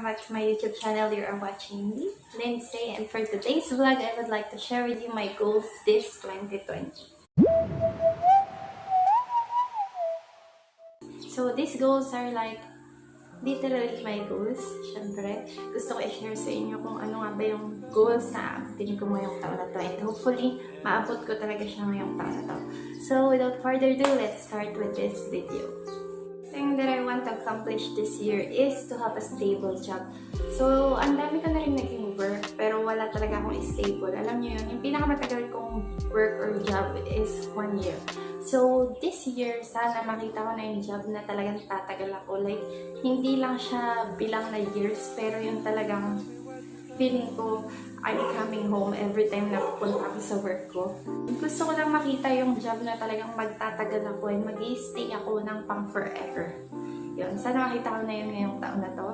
welcome back to my YouTube channel. You are watching me, Lindsay, and for today's vlog, I would like to share with you my goals this 2020. So these goals are like literally my goals. Siyempre, gusto ko i-share sa inyo kung ano nga ba yung goals na abutin ko ngayong taon na to. And hopefully, maabot ko talaga siya ngayong taon na to. So without further ado, let's start with this video. Thing that I want to accomplish this year is to have a stable job. So, ang dami ko na rin naging work, pero wala talaga akong stable. Alam niyo yun, yung pinakamatagal kong work or job is 1 year. So, this year, sana makita ko na yung job na talagang tatagal ako. Like, hindi lang siya bilang na years, pero yung talagang feeling ko, I'm coming home every time na pupunta ako sa work ko. Gusto ko lang makita yung job na talagang magtatagal ako and mag-i-stay ako ng pang forever. Yun, sana makita ko na yun ngayong taon na to.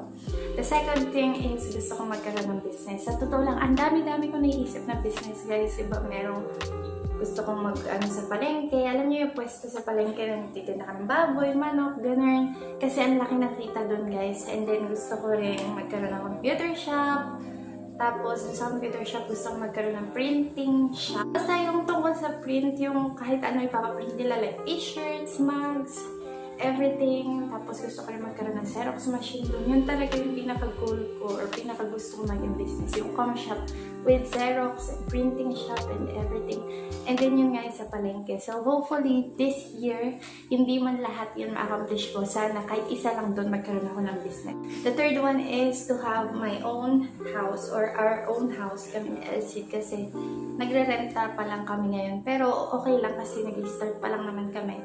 The second thing is gusto ko magkaroon ng business. Sa totoo lang, ang dami-dami ko naiisip na business, guys. Iba merong gusto kong sa palengke. Alam niyo yung pwesto sa palengke na nagtitinda ka ng baboy, manok, ganun. Kasi ang laki ng kita doon, guys. And then gusto ko rin magkaroon ng computer shop. Tapos, sa computer shop, gusto ko magkaroon ng printing shop. Basta yung tungkol sa print, yung kahit ano ipapaprint nila, like t-shirts, mugs, everything. Tapos, gusto ko rin magkaroon ng Xerox machine doon. Yun talaga yung pinaka-goal ko or pinaka-gusto ko maging business. Yung com shop with Xerox, and printing shop, and everything. And then yun nga sa palengke. So, hopefully, this year, hindi man lahat yun ma-accomplish ko. Sana kahit isa lang doon magkaroon ako ng business. The third one is to have my own house or our own house kami ni Elsie kasi nagre-renta pa lang kami ngayon. Pero okay lang kasi nag-start pa lang naman kami.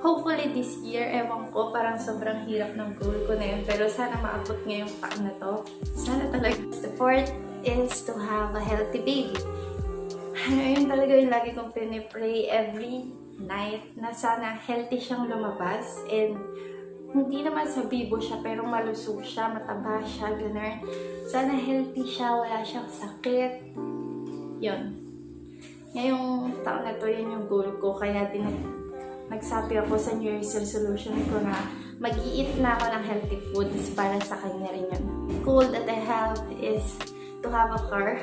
Hopefully this year, ewan ko, parang sobrang hirap ng goal ko na yun. Pero sana maabot ngayong taon na to. Sana talaga. The fourth is to have a healthy baby. Yun talaga yung lagi kong pinipray every night na sana healthy siyang lumabas and hindi naman sa bibo siya pero malusog siya, mataba siya, gano'n. Sana healthy siya, wala siyang sakit. Yun. Ngayong taon na to, yun yung goal ko. Kaya din nagsabi ako sa New Year's resolution ko na mag-i-eat na ako ng healthy foods para sa kanya rin yun. Goal that I have is to have a car.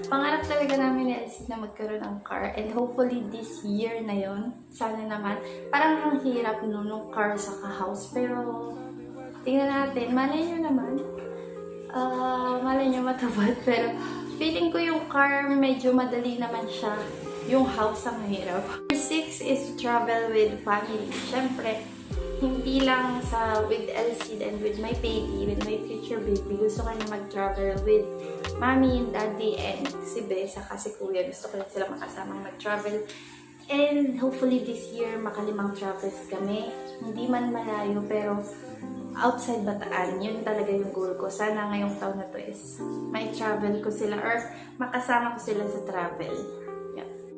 Pangarap talaga namin ni Elsie na magkaroon ng car and hopefully this year na yon. Sana naman. Parang ang hirap nung car sa house pero tingnan natin. Malay nyo naman. Malay nyo matawad pero feeling ko yung car medyo madali naman siya. Yung house ang mahirap. Number 6 is to travel with family. Siyempre, hindi lang with Elsie and with my baby, with my future baby. Gusto ko na mag-travel with mommy, daddy, and si Be, saka si kuya. Gusto ko lang sila makasama mag-travel. And hopefully this year, makalimang travels kami. Hindi man malayo, pero outside Bataan. Yun talaga yung goal ko. Sana ngayong taon na to is may travel ko sila or makasama ko sila sa travel.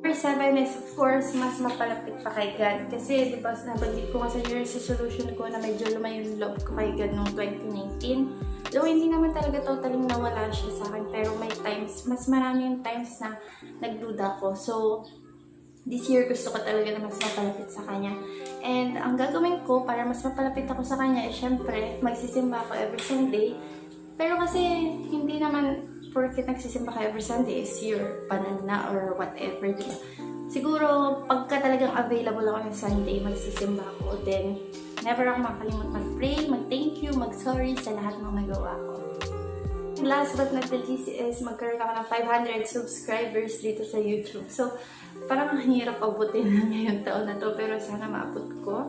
Number 7 is, of course, mas mapalapit pa kay God. Kasi, di ba, nabanggit ko nga sa New Year's resolution ko na medyo lumayo yung love ko kay God noong 2019. Though, hindi naman talaga totally nawala siya sa akin. Pero may times, mas marami yung times na nagduda ko. So, this year, gusto ko talaga na mas mapalapit sa kanya. And, ang gagawin ko para mas mapalapit ako sa kanya, syempre, magsisimba ako every Sunday. Pero kasi, hindi naman porque nagsisimba ka every Sunday is your banana or whatever, diba? Siguro, pagka talagang available ako yung Sunday, magsisimba ako. Then, never ako makalimut mag-pray, mag-thank you, mag-sorry sa lahat ng nagawa ko. Last but not the least is magkaroon ako ng 500 subscribers dito sa YouTube. So, parang ang hirap abutin na ngayong taon na to, pero sana maabot ko.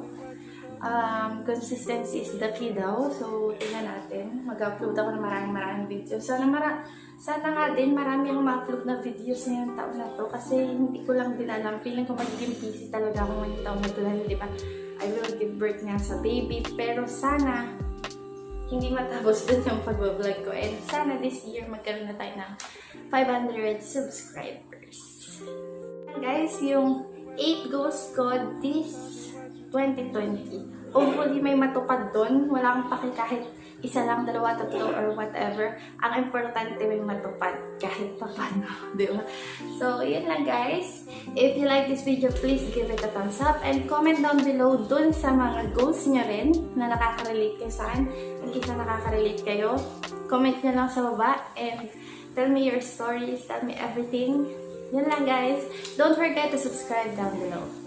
Consistency is the key daw. So, tingnan natin. Mag-upload ako ng maraming videos. Sana nga din marami akong ma-upload na videos ngayong taon na to. Kasi hindi ko lang din alam. Feeling ko magiging busy talaga ako ngayong taon na to. Di ba? I will give birth nga sa baby. Pero sana hindi matapos dun yung pag-vlog ko. And sana this year magkaroon na tayo ng 500 subscribers. And guys, yung 8 goals ko this 2020. Hopefully may matupad doon. Wala akong paki kahit isa lang, dalawa, tatlo, or whatever. Ang importante may matupad kahit pa paano, di ba? So, yun lang guys. If you like this video, please give it a thumbs up and comment down below dun sa mga goals nyo rin na nakaka-relate kayo sa akin. Kung isa nakaka-relate kayo, comment nyo lang sa baba and tell me your stories, tell me everything. Yun lang guys. Don't forget to subscribe down below.